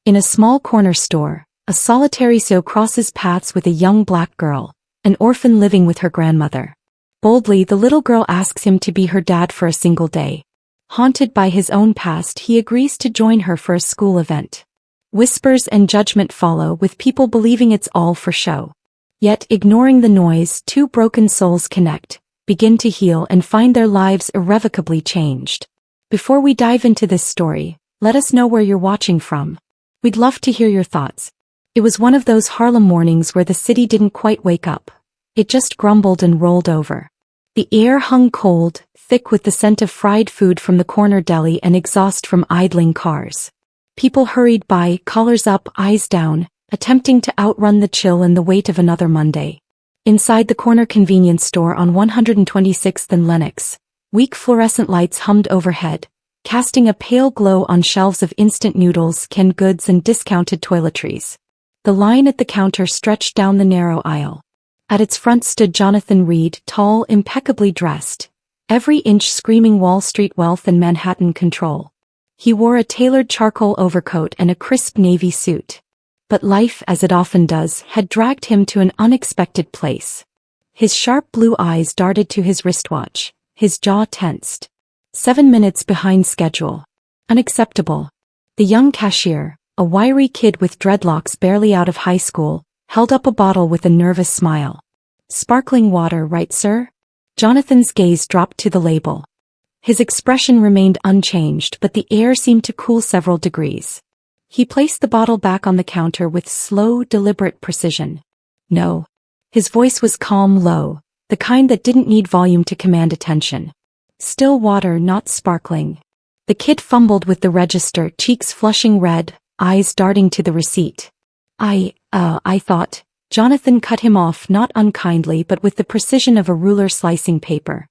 In a small corner store, a solitary so crosses paths with a young black girl, an orphan living with her grandmother. Boldly, the little girl asks him to be her dad for a single day. Haunted by his own past, he agrees to join her for a school event. Whispers and judgment follow, with people believing it's all for show. Yet, ignoring the noise, two broken souls connect, begin to heal, and find their lives irrevocably changed. Before we dive into this story, let us know where you're watching from. We'd love to hear your thoughts. It was one of those Harlem mornings where the city didn't quite wake up. It just grumbled and rolled over. The air hung cold, thick with the scent of fried food from the corner deli and exhaust from idling cars. People hurried by, collars up, eyes down, attempting to outrun the chill and the weight of another Monday. Inside the corner convenience store on 126th and Lenox, weak fluorescent lights hummed overhead, casting a pale glow on shelves of instant noodles, canned goods, and discounted toiletries. The line at the counter stretched down the narrow aisle. At its front stood Jonathan Reed, tall, impeccably dressed, every inch screaming Wall Street wealth and Manhattan control. He wore a tailored charcoal overcoat and a crisp navy suit. But life, as it often does, had dragged him to an unexpected place. His sharp blue eyes darted to his wristwatch, his jaw tensed. 7 minutes behind schedule. Unacceptable. The young cashier, a wiry kid with dreadlocks barely out of high school, held up a bottle with a nervous smile. Sparkling water, right, sir? Jonathan's gaze dropped to the label. His expression remained unchanged, but the air seemed to cool several degrees. He placed the bottle back on the counter with slow, deliberate precision. No. His voice was calm, low, the kind that didn't need volume to command attention. Still water, not sparkling. The kid fumbled with the register, cheeks flushing red, eyes darting to the receipt. I thought. Jonathan cut him off, not unkindly but with the precision of a ruler slicing paper.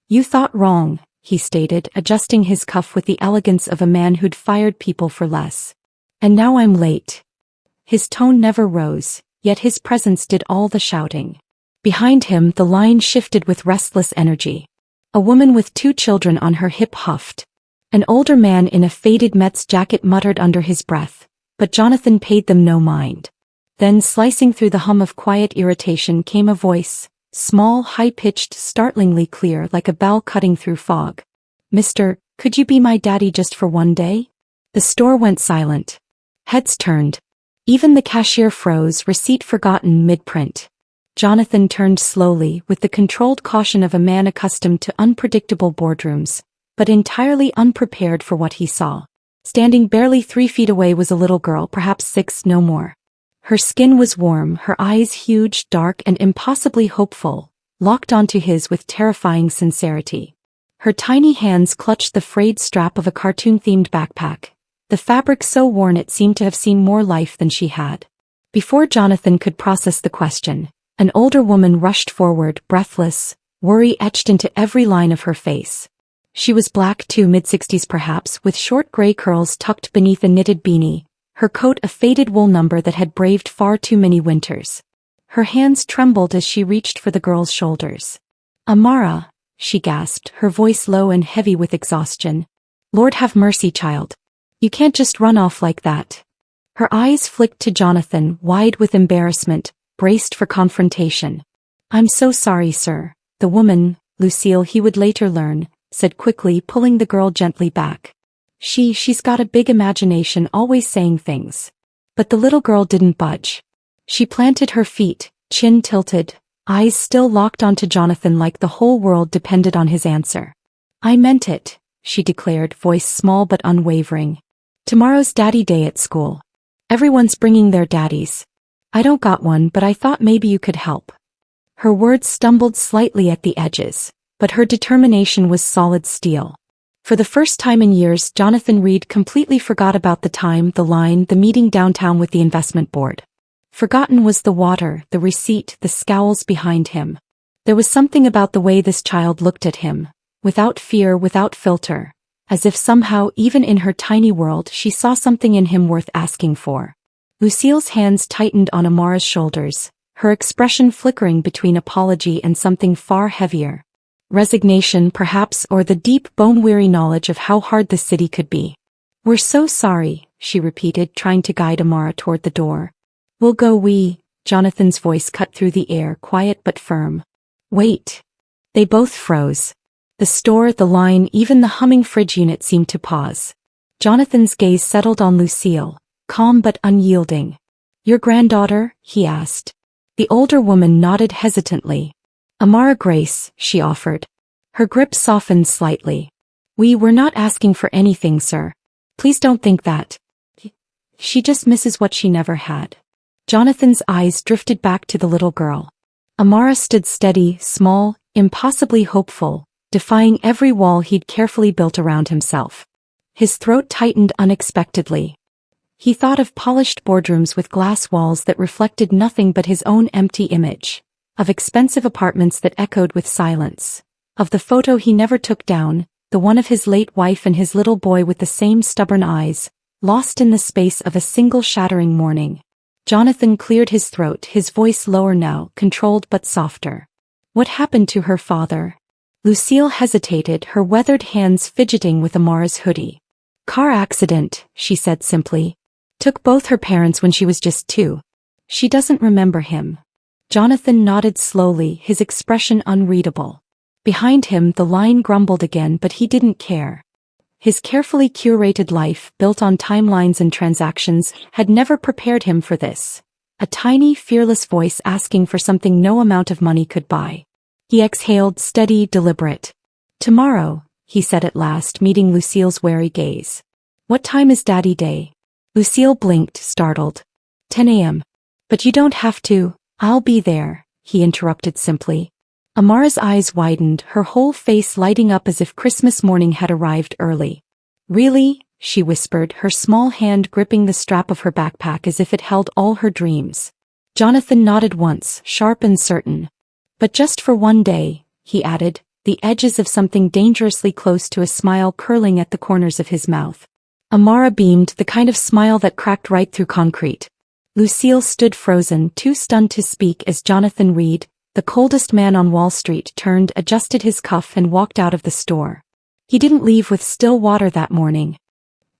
You thought wrong, he stated, adjusting his cuff with the elegance of a man who'd fired people for less. And now I'm late. His tone never rose, yet his presence did all the shouting. Behind him, the line shifted with restless energy. A woman with 2 children on her hip huffed. An older man in a faded Mets jacket muttered under his breath, but Jonathan paid them no mind. Then, slicing through the hum of quiet irritation, came a voice, small, high-pitched, startlingly clear, like a bell cutting through fog. Mister, could you be my daddy just for one day? The store went silent. Heads turned. Even the cashier froze, receipt forgotten mid-print. Jonathan turned slowly, with the controlled caution of a man accustomed to unpredictable boardrooms, but entirely unprepared for what he saw. Standing barely 3 feet away was a little girl, perhaps 6, no more. Her skin was warm, her eyes huge, dark, and impossibly hopeful, locked onto his with terrifying sincerity. Her tiny hands clutched the frayed strap of a cartoon-themed backpack, the fabric so worn it seemed to have seen more life than she had. Before Jonathan could process the question, an older woman rushed forward, breathless, worry etched into every line of her face. She was black too, mid-60s perhaps, with short gray curls tucked beneath a knitted beanie, her coat a faded wool number that had braved far too many winters. Her hands trembled as she reached for the girl's shoulders. Amara, she gasped, her voice low and heavy with exhaustion. Lord have mercy, child. You can't just run off like that. Her eyes flicked to Jonathan, wide with embarrassment, braced for confrontation. I'm so sorry, sir. The woman, Lucille, he would later learn, said quickly, pulling the girl gently back. She's got a big imagination, always saying things. But the little girl didn't budge. She planted her feet, chin tilted, eyes still locked onto Jonathan like the whole world depended on his answer. I meant it, she declared, voice small but unwavering. Tomorrow's daddy day at school. Everyone's bringing their daddies. I don't got one, but I thought maybe you could help. Her words stumbled slightly at the edges, but her determination was solid steel. For the first time in years, Jonathan Reed completely forgot about the time, the line, the meeting downtown with the investment board. Forgotten was the water, the receipt, the scowls behind him. There was something about the way this child looked at him, without fear, without filter, as if somehow, even in her tiny world, she saw something in him worth asking for. Lucille's hands tightened on Amara's shoulders, her expression flickering between apology and something far heavier. Resignation, perhaps, or the deep, bone-weary knowledge of how hard the city could be. We're so sorry, she repeated, trying to guide Amara toward the door. We'll go, Jonathan's voice cut through the air, quiet but firm. Wait. They both froze. The store, the line, even the humming fridge unit seemed to pause. Jonathan's gaze settled on Lucille, calm but unyielding. Your granddaughter? He asked. The older woman nodded hesitantly. Amara Grace, she offered. Her grip softened slightly. We were not asking for anything, sir. Please don't think that. She just misses what she never had. Jonathan's eyes drifted back to the little girl. Amara stood steady, small, impossibly hopeful, defying every wall he'd carefully built around himself. His throat tightened unexpectedly. He thought of polished boardrooms with glass walls that reflected nothing but his own empty image, of expensive apartments that echoed with silence, of the photo he never took down, the one of his late wife and his little boy with the same stubborn eyes, lost in the space of a single shattering morning. Jonathan cleared his throat, his voice lower now, controlled but softer. What happened to her father? Lucille hesitated, her weathered hands fidgeting with Amara's hoodie. Car accident, she said simply. Took both her parents when she was just 2. She doesn't remember him. Jonathan nodded slowly, his expression unreadable. Behind him the line grumbled again, but he didn't care. His carefully curated life, built on timelines and transactions, had never prepared him for this. A tiny, fearless voice asking for something no amount of money could buy. He exhaled, steady, deliberate. Tomorrow, he said at last, meeting Lucille's wary gaze. What time is Daddy Day? Lucille blinked, startled. 10 a.m. But you don't have to. I'll be there, he interrupted simply. Amara's eyes widened, her whole face lighting up as if Christmas morning had arrived early. Really? She whispered, her small hand gripping the strap of her backpack as if it held all her dreams. Jonathan nodded once, sharp and certain. But just for one day, he added, the edges of something dangerously close to a smile curling at the corners of his mouth. Amara beamed, the kind of smile that cracked right through concrete. Lucille stood frozen, too stunned to speak as Jonathan Reed, the coldest man on Wall Street, turned, adjusted his cuff and walked out of the store. He didn't leave with still water that morning.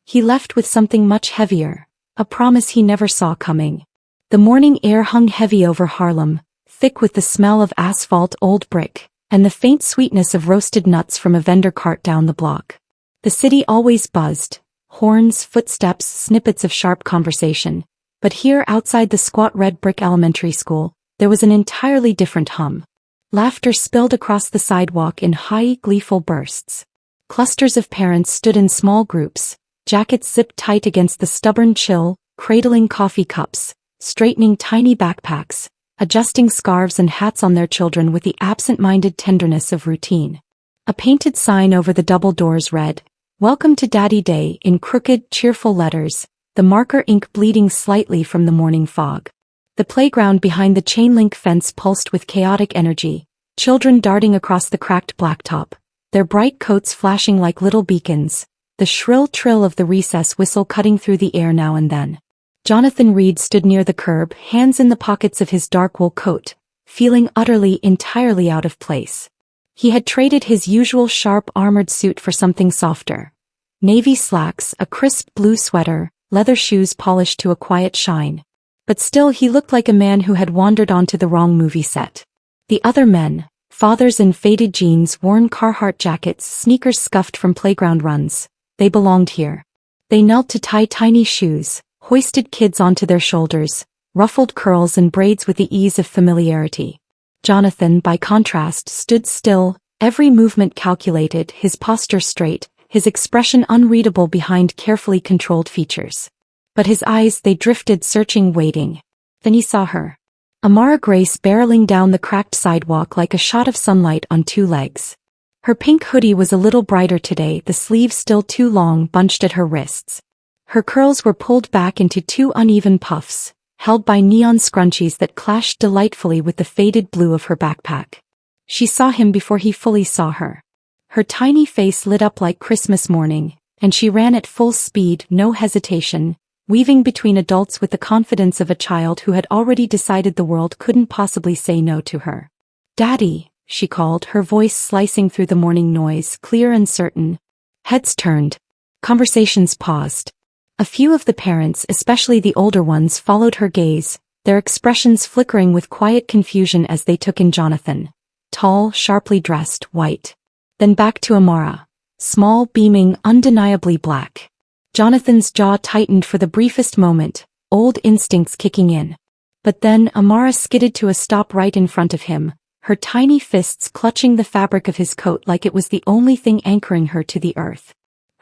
He left with something much heavier, a promise he never saw coming. The morning air hung heavy over Harlem, thick with the smell of asphalt, old brick, and the faint sweetness of roasted nuts from a vendor cart down the block. The city always buzzed, horns, footsteps, snippets of sharp conversation. But here outside the squat red brick elementary school, there was an entirely different hum. Laughter spilled across the sidewalk in high, gleeful bursts. Clusters of parents stood in small groups, jackets zipped tight against the stubborn chill, cradling coffee cups, straightening tiny backpacks, adjusting scarves and hats on their children with the absent-minded tenderness of routine. A painted sign over the double doors read, "Welcome to Daddy Day," in crooked, cheerful letters, the marker ink bleeding slightly from the morning fog. The playground behind the chain-link fence pulsed with chaotic energy, children darting across the cracked blacktop, their bright coats flashing like little beacons, the shrill trill of the recess whistle cutting through the air now and then. Jonathan Reed stood near the curb, hands in the pockets of his dark wool coat, feeling utterly, entirely out of place. He had traded his usual sharp armored suit for something softer. Navy slacks, a crisp blue sweater, leather shoes polished to a quiet shine. But still he looked like a man who had wandered onto the wrong movie set. The other men, fathers in faded jeans, worn Carhartt jackets, sneakers scuffed from playground runs, they belonged here. They knelt to tie tiny shoes, hoisted kids onto their shoulders, ruffled curls and braids with the ease of familiarity. Jonathan, by contrast, stood still, every movement calculated, his posture straight, his expression unreadable behind carefully controlled features. But his eyes, they drifted, searching, waiting. Then he saw her. Amara Grace barreling down the cracked sidewalk like a shot of sunlight on 2 legs. Her pink hoodie was a little brighter today, the sleeves still too long, bunched at her wrists. Her curls were pulled back into 2 uneven puffs, held by neon scrunchies that clashed delightfully with the faded blue of her backpack. She saw him before he fully saw her. Her tiny face lit up like Christmas morning, and she ran at full speed, no hesitation, weaving between adults with the confidence of a child who had already decided the world couldn't possibly say no to her. "Daddy," she called, her voice slicing through the morning noise, clear and certain. Heads turned. Conversations paused. A few of the parents, especially the older ones, followed her gaze, their expressions flickering with quiet confusion as they took in Jonathan. Tall, sharply dressed, white. Then back to Amara. Small, beaming, undeniably black. Jonathan's jaw tightened for the briefest moment, old instincts kicking in. But then Amara skidded to a stop right in front of him, her tiny fists clutching the fabric of his coat like it was the only thing anchoring her to the earth.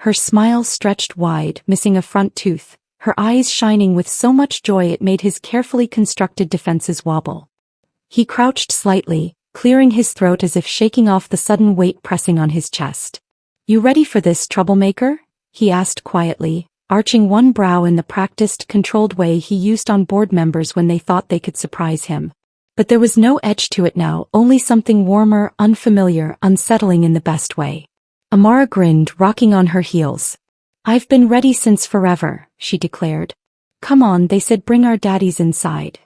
Her smile stretched wide, missing a front tooth, her eyes shining with so much joy it made his carefully constructed defenses wobble. He crouched slightly, clearing his throat as if shaking off the sudden weight pressing on his chest. "You ready for this, troublemaker?" he asked quietly, arching one brow in the practiced, controlled way he used on board members when they thought they could surprise him. But there was no edge to it now, only something warmer, unfamiliar, unsettling in the best way. Amara grinned, rocking on her heels. "I've been ready since forever," she declared. "Come on," they said, "bring our daddies inside."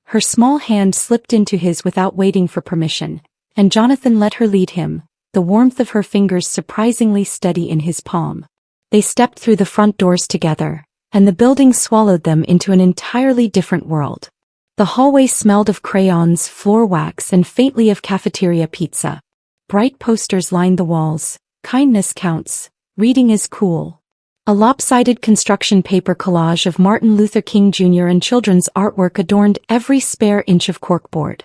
Her small hand slipped into his without waiting for permission, and Jonathan let her lead him, the warmth of her fingers surprisingly steady in his palm. They stepped through the front doors together, and the building swallowed them into an entirely different world. The hallway smelled of crayons, floor wax, and faintly of cafeteria pizza. Bright posters lined the walls. "Kindness counts. Reading is cool." A lopsided construction paper collage of Martin Luther King Jr. and children's artwork adorned every spare inch of corkboard.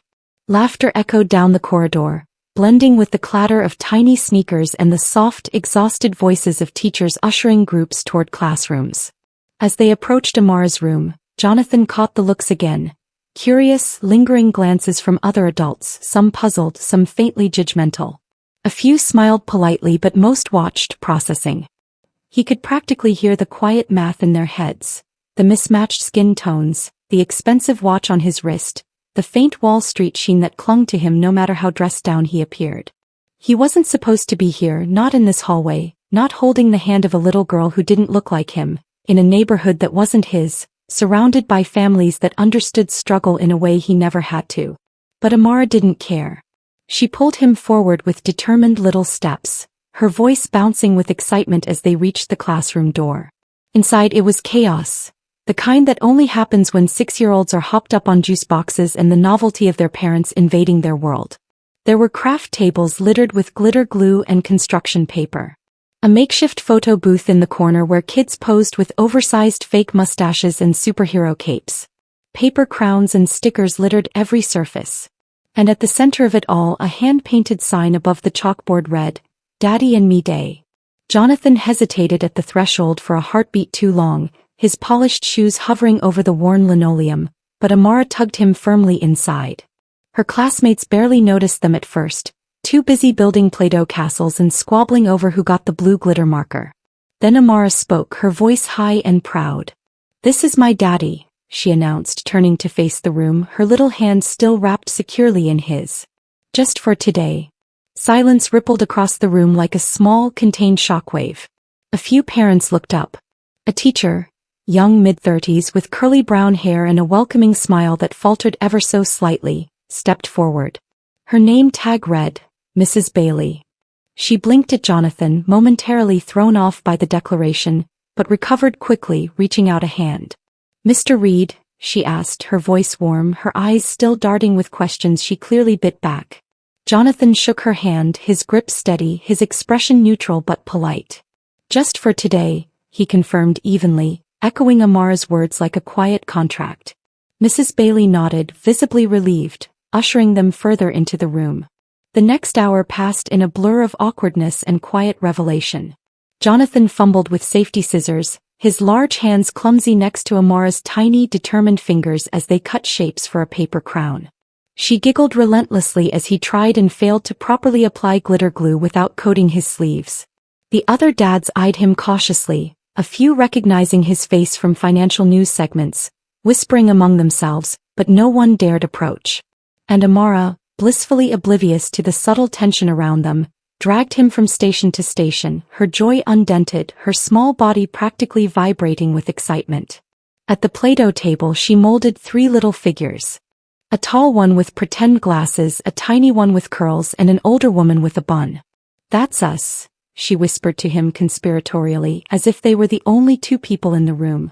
Laughter echoed down the corridor, blending with the clatter of tiny sneakers and the soft, exhausted voices of teachers ushering groups toward classrooms. As they approached Amara's room, Jonathan caught the looks again. Curious, lingering glances from other adults, some puzzled, some faintly judgmental. A few smiled politely but most watched, processing. He could practically hear the quiet math in their heads, the mismatched skin tones, the expensive watch on his wrist, the faint Wall Street sheen that clung to him no matter how dressed down he appeared. He wasn't supposed to be here, not in this hallway, not holding the hand of a little girl who didn't look like him, in a neighborhood that wasn't his, surrounded by families that understood struggle in a way he never had to. But Amara didn't care. She pulled him forward with determined little steps, her voice bouncing with excitement as they reached the classroom door. Inside it was chaos, the kind that only happens when 6-year-olds are hopped up on juice boxes and the novelty of their parents invading their world. There were craft tables littered with glitter glue and construction paper. A makeshift photo booth in the corner where kids posed with oversized fake mustaches and superhero capes. Paper crowns and stickers littered every surface. And at the center of it all, a hand-painted sign above the chalkboard read, "Daddy and Me Day." Jonathan hesitated at the threshold for a heartbeat too long, his polished shoes hovering over the worn linoleum, but Amara tugged him firmly inside. Her classmates barely noticed them at first, too busy building Play-Doh castles and squabbling over who got the blue glitter marker. Then Amara spoke, her voice high and proud. "This is my daddy," she announced, turning to face the room, her little hand still wrapped securely in his. "Just for today." Silence rippled across the room like a small, contained shockwave. A few parents looked up. A teacher, young mid-30s with curly brown hair and a welcoming smile that faltered ever so slightly, stepped forward. Her name tag read, Mrs. Bailey. She blinked at Jonathan, momentarily thrown off by the declaration, but recovered quickly, reaching out a hand. "Mr. Reed," she asked, her voice warm, her eyes still darting with questions she clearly bit back. Jonathan shook her hand, his grip steady, his expression neutral but polite. "Just for today," he confirmed evenly, echoing Amara's words like a quiet contract. Mrs. Bailey nodded, visibly relieved, ushering them further into the room. The next hour passed in a blur of awkwardness and quiet revelation. Jonathan fumbled with safety scissors, his large hands clumsy next to Amara's tiny, determined fingers as they cut shapes for a paper crown. She giggled relentlessly as he tried and failed to properly apply glitter glue without coating his sleeves. The other dads eyed him cautiously, a few recognizing his face from financial news segments, whispering among themselves, but no one dared approach. And Amara, blissfully oblivious to the subtle tension around them, dragged him from station to station, her joy undented, her small body practically vibrating with excitement. At the Play-Doh table she molded 3 little figures. A tall one with pretend glasses, a tiny one with curls, and an older woman with a bun. "That's us," she whispered to him conspiratorially, as if they were the only two people in the room.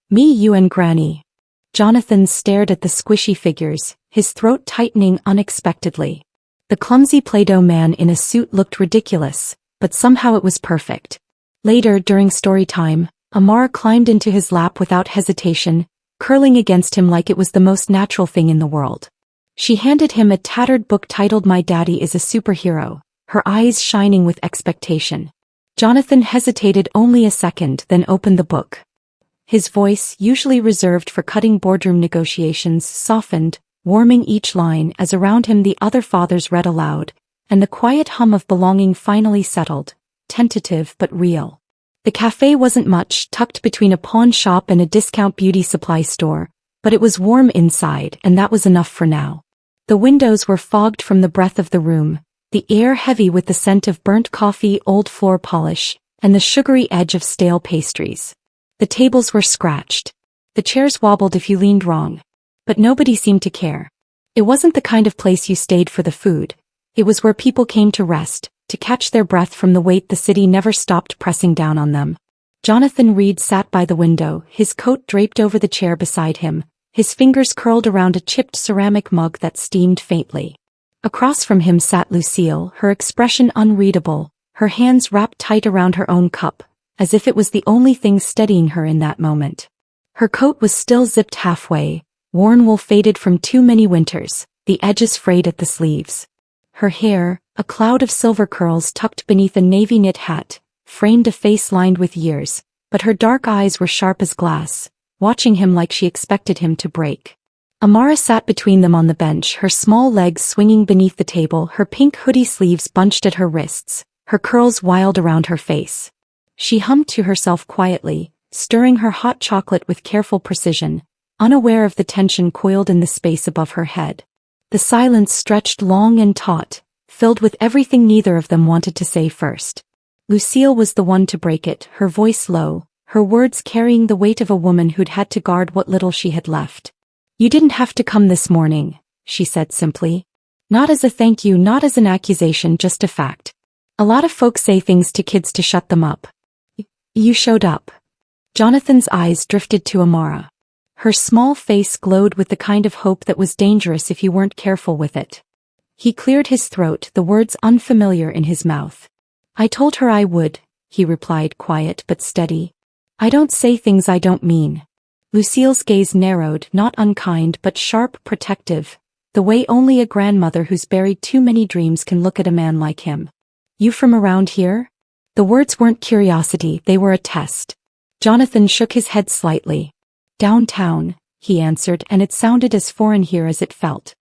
Me, you and Granny. Jonathan stared at the squishy figures, his throat tightening unexpectedly. The clumsy Play-Doh man in a suit looked ridiculous, but somehow it was perfect. Later, during story time, Amara climbed into his lap without hesitation, curling against him like it was the most natural thing in the world. She handed him a tattered book titled My Daddy is a Superhero, her eyes shining with expectation. Jonathan hesitated only a second, then opened the book. His voice, usually reserved for cutting boardroom negotiations, softened, warming each line as around him the other fathers read aloud, and the quiet hum of belonging finally settled, tentative but real. The cafe wasn't much, tucked between a pawn shop and a discount beauty supply store, but it was warm inside, and that was enough for now. The windows were fogged from the breath of the room, the air heavy with the scent of burnt coffee, old floor polish, and the sugary edge of stale pastries. The tables were scratched. The chairs wobbled if you leaned wrong. But nobody seemed to care. It wasn't the kind of place you stayed for the food. It was where people came to rest, to catch their breath from the weight the city never stopped pressing down on them. Jonathan Reed sat by the window, his coat draped over the chair beside him, his fingers curled around a chipped ceramic mug that steamed faintly. Across from him sat Lucille, her expression unreadable, her hands wrapped tight around her own cup, as if it was the only thing steadying her in that moment. Her coat was still zipped halfway, worn wool faded from too many winters, the edges frayed at the sleeves. Her hair, a cloud of silver curls tucked beneath a navy knit hat, framed a face lined with years, but her dark eyes were sharp as glass, watching him like she expected him to break. Amara sat between them on the bench, her small legs swinging beneath the table, her pink hoodie sleeves bunched at her wrists, her curls wild around her face. She hummed to herself quietly, stirring her hot chocolate with careful precision, unaware of the tension coiled in the space above her head. The silence stretched long and taut, filled with everything neither of them wanted to say first. Lucille was the one to break it, her voice low, her words carrying the weight of a woman who'd had to guard what little she had left. You didn't have to come this morning, she said simply. Not as a thank you, not as an accusation, just a fact. A lot of folks say things to kids to shut them up. You showed up. Jonathan's eyes drifted to Amara. Her small face glowed with the kind of hope that was dangerous if you weren't careful with it. He cleared his throat, the words unfamiliar in his mouth. I told her I would, he replied, quiet but steady. I don't say things I don't mean. Lucille's gaze narrowed, not unkind but sharp, protective, the way only a grandmother who's buried too many dreams can look at a man like him. You from around here? The words weren't curiosity, they were a test. Jonathan shook his head slightly. Downtown, he answered, and it sounded as foreign here as it felt.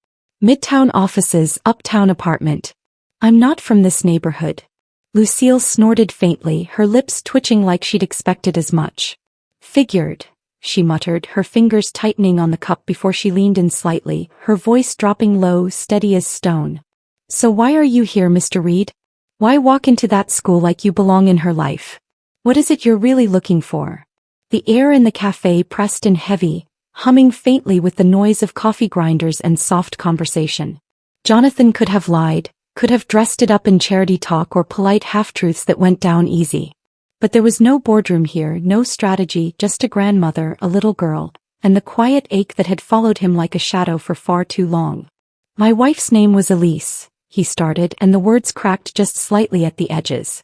Midtown offices, uptown apartment. I'm not from this neighborhood. Lucille snorted faintly, her lips twitching like she'd expected as much. Figured, she muttered, her fingers tightening on the cup before she leaned in slightly, her voice dropping low, steady as stone. So why are you here, Mr. Reed? Why walk into that school like you belong in her life? What is it you're really looking for? The air in the cafe pressed in heavy, humming faintly with the noise of coffee grinders and soft conversation. Jonathan could have lied, could have dressed it up in charity talk or polite half-truths that went down easy. But there was no boardroom here, no strategy, just a grandmother, a little girl, and the quiet ache that had followed him like a shadow for far too long. My wife's name was Elise, he started, and the words cracked just slightly at the edges.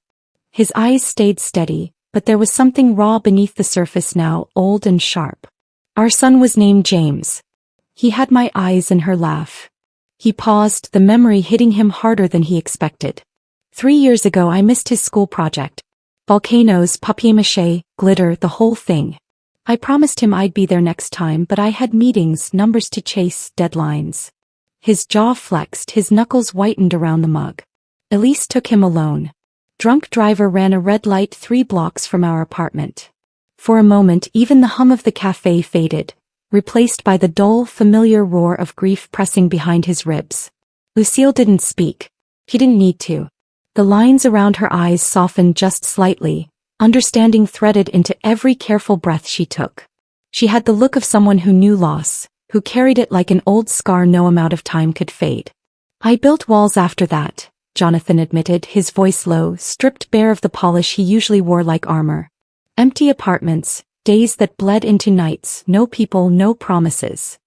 His eyes stayed steady, but there was something raw beneath the surface now, old and sharp. Our son was named James. He had my eyes in her laugh. He paused, the memory hitting him harder than he expected. 3 years ago I missed his school project. Volcanoes, papier-mâché, glitter, the whole thing. I promised him I'd be there next time, but I had meetings, numbers to chase, deadlines. His jaw flexed, his knuckles whitened around the mug. Elise took him alone. Drunk driver ran a red light 3 blocks from our apartment. For a moment even the hum of the cafe faded, replaced by the dull, familiar roar of grief pressing behind his ribs. Lucille didn't speak. He didn't need to. The lines around her eyes softened just slightly, understanding threaded into every careful breath she took. She had the look of someone who knew loss, who carried it like an old scar no amount of time could fade. I built walls after that, Jonathan admitted, his voice low, stripped bare of the polish he usually wore like armor. Empty apartments, days that bled into nights, no people, no promises.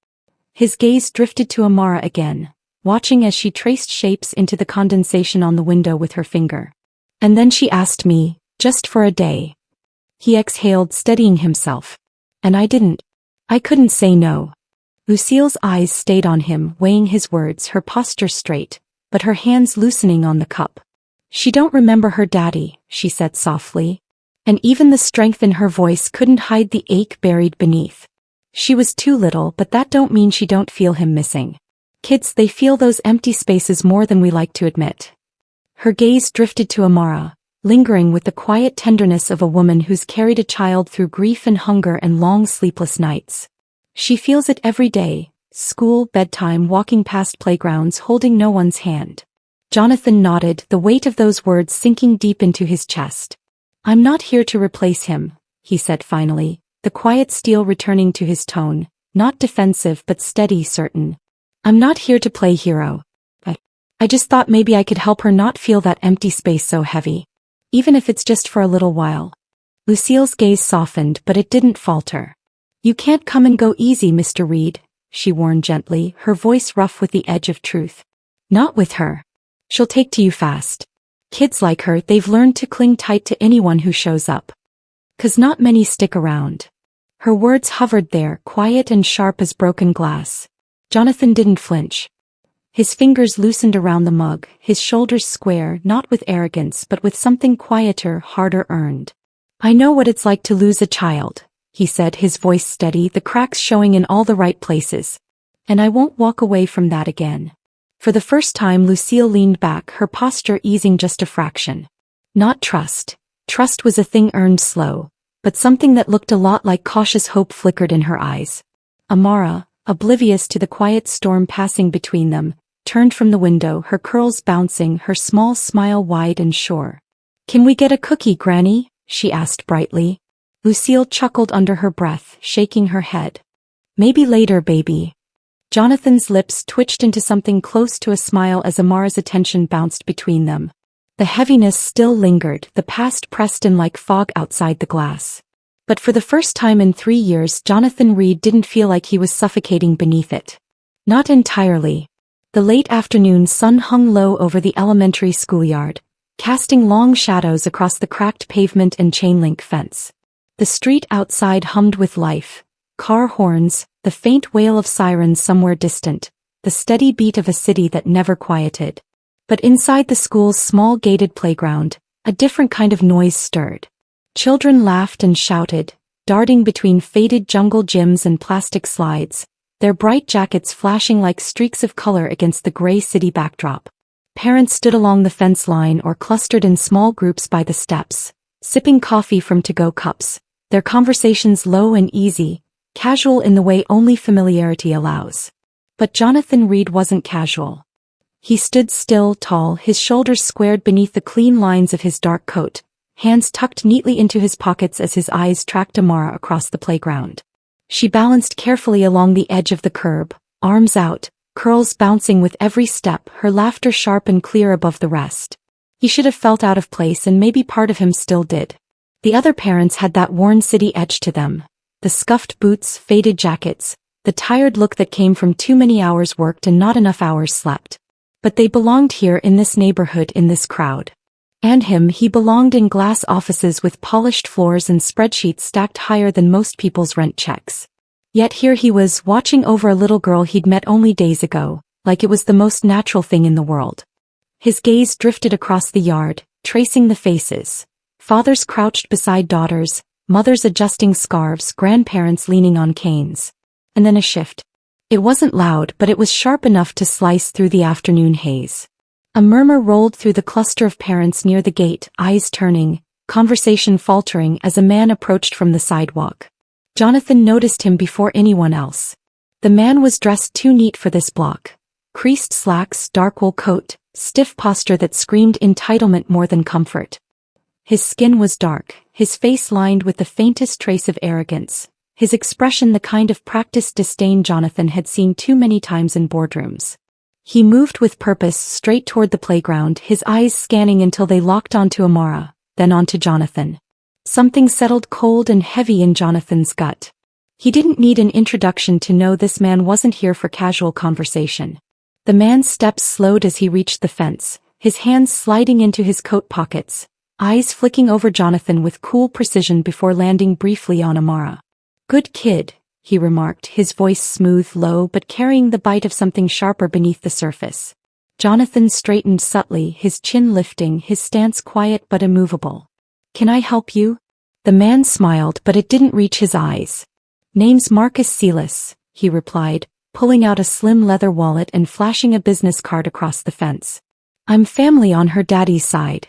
His gaze drifted to Amara again, watching as she traced shapes into the condensation on the window with her finger. And then she asked me, just for a day. He exhaled, steadying himself. And I couldn't say no. Lucille's eyes stayed on him, weighing his words, her posture straight, but her hands loosening on the cup. She don't remember her daddy, she said softly. And even the strength in her voice couldn't hide the ache buried beneath. She was too little, but that don't mean she don't feel him missing. Kids, they feel those empty spaces more than we like to admit. Her gaze drifted to Amara, lingering with the quiet tenderness of a woman who's carried a child through grief and hunger and long sleepless nights. She feels it every day, school, bedtime, walking past playgrounds, holding no one's hand. Jonathan nodded, the weight of those words sinking deep into his chest. I'm not here to replace him, he said finally, the quiet steel returning to his tone, not defensive but steady, certain. I'm not here to play hero. I just thought maybe I could help her not feel that empty space so heavy. Even if it's just for a little while. Lucille's gaze softened, but it didn't falter. You can't come and go easy, Mr. Reed, she warned gently, her voice rough with the edge of truth. Not with her. She'll take to you fast. Kids like her, they've learned to cling tight to anyone who shows up. 'Cause not many stick around. Her words hovered there, quiet and sharp as broken glass. Jonathan didn't flinch. His fingers loosened around the mug, his shoulders square, not with arrogance but with something quieter, harder earned. I know what it's like to lose a child, he said, his voice steady, the cracks showing in all the right places. And I won't walk away from that again. For the first time Lucille leaned back, her posture easing just a fraction. Not trust. Trust was a thing earned slow, but something that looked a lot like cautious hope flickered in her eyes. Amara, oblivious to the quiet storm passing between them, turned from the window, her curls bouncing, her small smile wide and sure. Can we get a cookie, Granny? She asked brightly. Lucille chuckled under her breath, shaking her head. Maybe later, baby. Jonathan's lips twitched into something close to a smile as Amara's attention bounced between them. The heaviness still lingered, the past pressed in like fog outside the glass. But for the first time in 3 years, Jonathan Reed didn't feel like he was suffocating beneath it. Not entirely. The late afternoon sun hung low over the elementary schoolyard, casting long shadows across the cracked pavement and chain-link fence. The street outside hummed with life. Car horns, the faint wail of sirens somewhere distant, the steady beat of a city that never quieted. But inside the school's small gated playground, a different kind of noise stirred. Children laughed and shouted, darting between faded jungle gyms and plastic slides, their bright jackets flashing like streaks of color against the gray city backdrop. Parents stood along the fence line or clustered in small groups by the steps, sipping coffee from to-go cups, their conversations low and easy, casual in the way only familiarity allows. But Jonathan Reed wasn't casual. He stood still, tall, his shoulders squared beneath the clean lines of his dark coat, hands tucked neatly into his pockets as his eyes tracked Amara across the playground. She balanced carefully along the edge of the curb, arms out, curls bouncing with every step, her laughter sharp and clear above the rest. He should have felt out of place, and maybe part of him still did. The other parents had that worn city edge to them. The scuffed boots, faded jackets, the tired look that came from too many hours worked and not enough hours slept. But they belonged here in this neighborhood, in this crowd. And him, he belonged in glass offices with polished floors and spreadsheets stacked higher than most people's rent checks. Yet here he was, watching over a little girl he'd met only days ago, like it was the most natural thing in the world. His gaze drifted across the yard, tracing the faces. Fathers crouched beside daughters, mothers adjusting scarves, grandparents leaning on canes. And then a shift. It wasn't loud, but it was sharp enough to slice through the afternoon haze. A murmur rolled through the cluster of parents near the gate, eyes turning, conversation faltering as a man approached from the sidewalk. Jonathan noticed him before anyone else. The man was dressed too neat for this block. Creased slacks, dark wool coat, stiff posture that screamed entitlement more than comfort. His skin was dark, his face lined with the faintest trace of arrogance, his expression the kind of practiced disdain Jonathan had seen too many times in boardrooms. He moved with purpose straight toward the playground, his eyes scanning until they locked onto Amara, then onto Jonathan. Something settled cold and heavy in Jonathan's gut. He didn't need an introduction to know this man wasn't here for casual conversation. The man's steps slowed as he reached the fence, his hands sliding into his coat pockets, eyes flicking over Jonathan with cool precision before landing briefly on Amara. "Good kid," he remarked, his voice smooth, low but carrying the bite of something sharper beneath the surface. Jonathan straightened subtly, his chin lifting, his stance quiet but immovable. "Can I help you?" The man smiled, but it didn't reach his eyes. "Name's Marcus Silas," he replied, pulling out a slim leather wallet and flashing a business card across the fence. "I'm family on her daddy's side."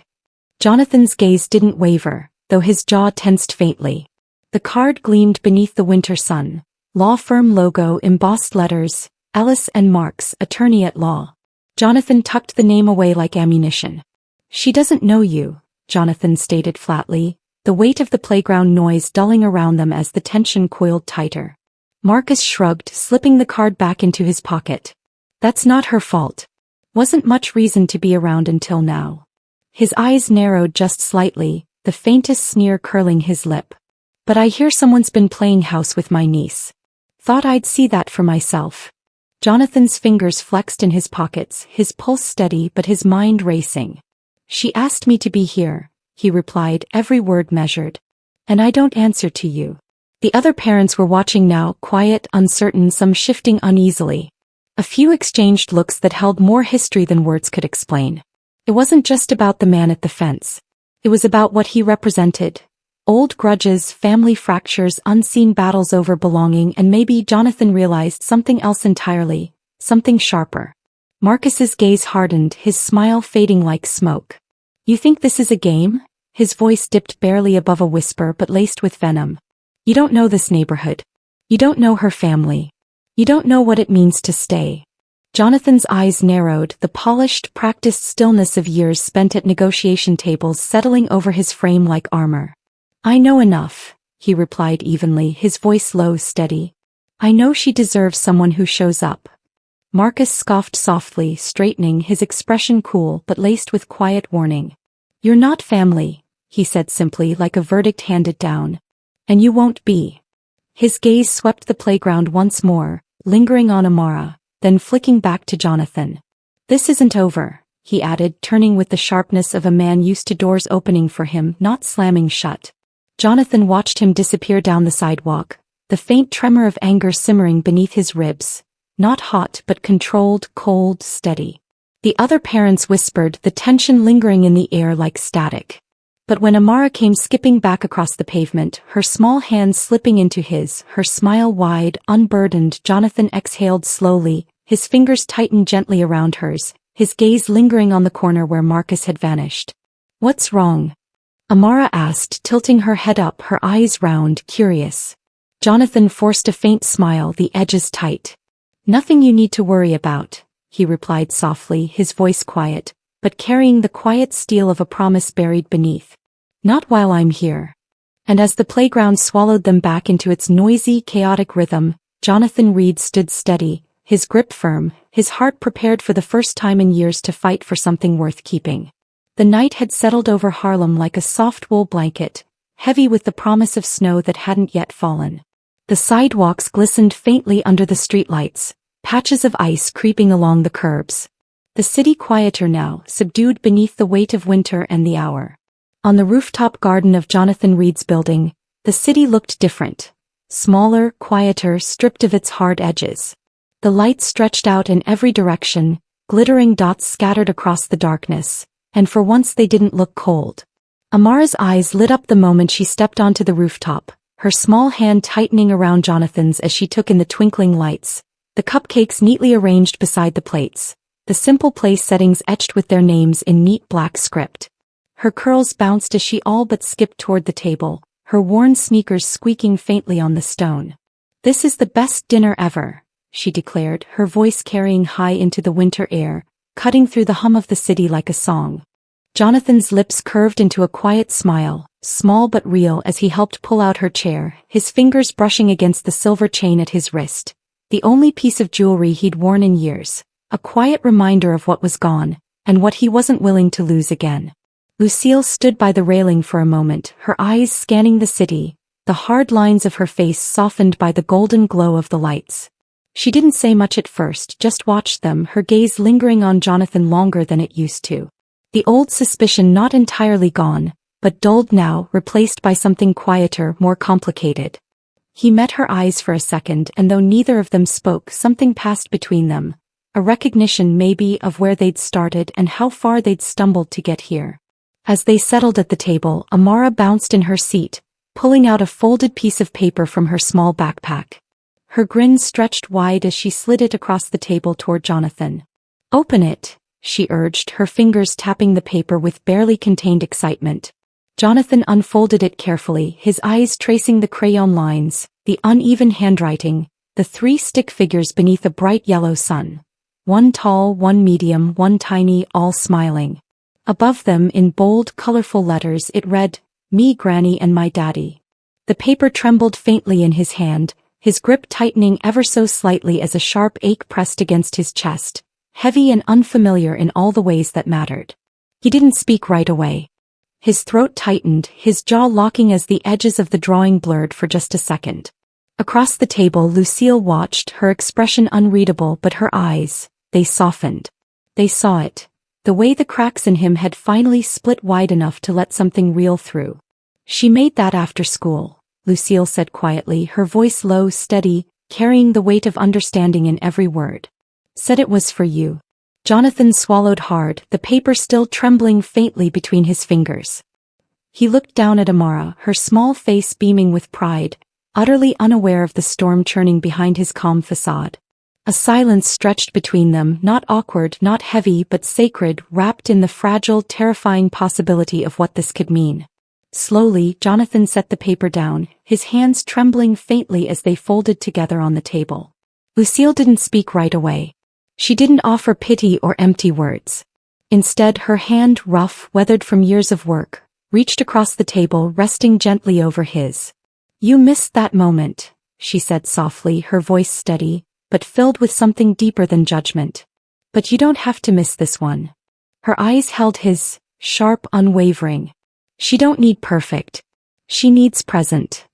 Jonathan's gaze didn't waver, though his jaw tensed faintly. The card gleamed beneath the winter sun. Law firm logo, embossed letters, Ellis and Marks, attorney at law. Jonathan tucked the name away like ammunition. "She doesn't know you," Jonathan stated flatly, the weight of the playground noise dulling around them as the tension coiled tighter. Marcus shrugged, slipping the card back into his pocket. "That's not her fault. Wasn't much reason to be around until now." His eyes narrowed just slightly, the faintest sneer curling his lip. "But I hear someone's been playing house with my niece. Thought I'd see that for myself." Jonathan's fingers flexed in his pockets, his pulse steady but his mind racing. "She asked me to be here," he replied, every word measured. "And I don't answer to you." The other parents were watching now, quiet, uncertain, some shifting uneasily. A few exchanged looks that held more history than words could explain. It wasn't just about the man at the fence. It was about what he represented. Old grudges, family fractures, unseen battles over belonging, and maybe Jonathan realized something else entirely, something sharper. Marcus's gaze hardened, his smile fading like smoke. "You think this is a game?" His voice dipped barely above a whisper but laced with venom. "You don't know this neighborhood. You don't know her family. You don't know what it means to stay." Jonathan's eyes narrowed, the polished, practiced stillness of years spent at negotiation tables settling over his frame like armor. "I know enough," he replied evenly, his voice low, steady. "I know she deserves someone who shows up." Marcus scoffed softly, straightening, his expression cool but laced with quiet warning. "You're not family," he said simply, like a verdict handed down. "And you won't be." His gaze swept the playground once more, lingering on Amara, then flicking back to Jonathan. "This isn't over," he added, turning with the sharpness of a man used to doors opening for him, not slamming shut. Jonathan watched him disappear down the sidewalk, the faint tremor of anger simmering beneath his ribs. Not hot but controlled, cold, steady. The other parents whispered, the tension lingering in the air like static. But when Amara came skipping back across the pavement, her small hand slipping into his, her smile wide, unburdened, Jonathan exhaled slowly, his fingers tightened gently around hers, his gaze lingering on the corner where Marcus had vanished. "What's wrong?" Amara asked, tilting her head up, her eyes round, curious. Jonathan forced a faint smile, the edges tight. "Nothing you need to worry about," he replied softly, his voice quiet, but carrying the quiet steel of a promise buried beneath. "Not while I'm here." And as the playground swallowed them back into its noisy, chaotic rhythm, Jonathan Reed stood steady, his grip firm, his heart prepared for the first time in years to fight for something worth keeping. The night had settled over Harlem like a soft wool blanket, heavy with the promise of snow that hadn't yet fallen. The sidewalks glistened faintly under the streetlights, patches of ice creeping along the curbs. The city quieter now, subdued beneath the weight of winter and the hour. On the rooftop garden of Jonathan Reed's building, the city looked different. Smaller, quieter, stripped of its hard edges. The lights stretched out in every direction, glittering dots scattered across the darkness, and for once they didn't look cold. Amara's eyes lit up the moment she stepped onto the rooftop, her small hand tightening around Jonathan's as she took in the twinkling lights, the cupcakes neatly arranged beside the plates, the simple place settings etched with their names in neat black script. Her curls bounced as she all but skipped toward the table, her worn sneakers squeaking faintly on the stone. "This is the best dinner ever," she declared, her voice carrying high into the winter air, cutting through the hum of the city like a song. Jonathan's lips curved into a quiet smile, small but real, as he helped pull out her chair, his fingers brushing against the silver chain at his wrist, the only piece of jewelry he'd worn in years, a quiet reminder of what was gone, and what he wasn't willing to lose again. Lucille stood by the railing for a moment, her eyes scanning the city, the hard lines of her face softened by the golden glow of the lights. She didn't say much at first, just watched them, her gaze lingering on Jonathan longer than it used to. The old suspicion not entirely gone, but dulled now, replaced by something quieter, more complicated. He met her eyes for a second, and though neither of them spoke, something passed between them. A recognition maybe of where they'd started and how far they'd stumbled to get here. As they settled at the table, Amara bounced in her seat, pulling out a folded piece of paper from her small backpack. Her grin stretched wide as she slid it across the table toward Jonathan. "Open it," she urged, her fingers tapping the paper with barely contained excitement. Jonathan unfolded it carefully, his eyes tracing the crayon lines, the uneven handwriting, the 3 stick figures beneath a bright yellow sun. One tall, one medium, one tiny, all smiling. Above them, in bold, colorful letters, it read, "Me, Granny, and my daddy." The paper trembled faintly in his hand, his grip tightening ever so slightly as a sharp ache pressed against his chest, heavy and unfamiliar in all the ways that mattered. He didn't speak right away. His throat tightened, his jaw locking as the edges of the drawing blurred for just a second. Across the table, Lucille watched, her expression unreadable, but her eyes, they softened. They saw it. The way the cracks in him had finally split wide enough to let something real through. "She made that after school," Lucille said quietly, her voice low, steady, carrying the weight of understanding in every word. "Said it was for you." Jonathan swallowed hard, the paper still trembling faintly between his fingers. He looked down at Amara, her small face beaming with pride, utterly unaware of the storm churning behind his calm facade. A silence stretched between them, not awkward, not heavy, but sacred, wrapped in the fragile, terrifying possibility of what this could mean. Slowly, Jonathan set the paper down, his hands trembling faintly as they folded together on the table. Lucille didn't speak right away. She didn't offer pity or empty words. Instead, her hand, rough, weathered from years of work, reached across the table, resting gently over his. "You missed that moment," she said softly, her voice steady, but filled with something deeper than judgment. "But you don't have to miss this one." Her eyes held his, sharp, unwavering. "She don't need perfect. She needs present."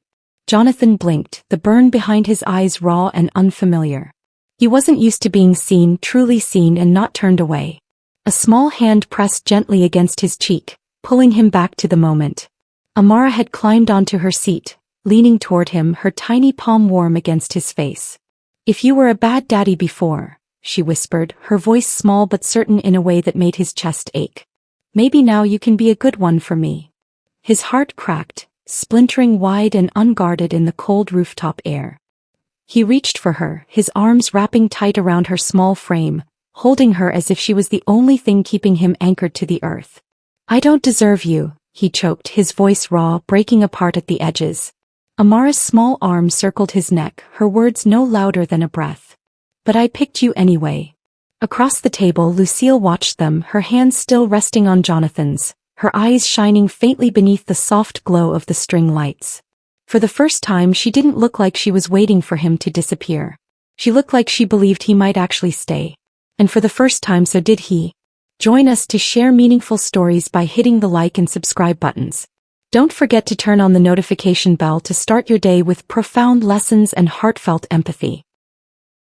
Jonathan blinked, the burn behind his eyes raw and unfamiliar. He wasn't used to being seen, truly seen, and not turned away. A small hand pressed gently against his cheek, pulling him back to the moment. Amara had climbed onto her seat, leaning toward him, her tiny palm warm against his face. "If you were a bad daddy before," she whispered, her voice small but certain in a way that made his chest ache, "maybe now you can be a good one for me." His heart cracked, splintering wide and unguarded in the cold rooftop air. He reached for her, his arms wrapping tight around her small frame, holding her as if she was the only thing keeping him anchored to the earth. "I don't deserve you," he choked, his voice raw, breaking apart at the edges. Amara's small arm circled his neck, her words no louder than a breath. "But I picked you anyway." Across the table, Lucille watched them, her hands still resting on Jonathan's, her eyes shining faintly beneath the soft glow of the string lights. For the first time, she didn't look like she was waiting for him to disappear. She looked like she believed he might actually stay. And for the first time, so did he. Join us to share meaningful stories by hitting the like and subscribe buttons. Don't forget to turn on the notification bell to start your day with profound lessons and heartfelt empathy.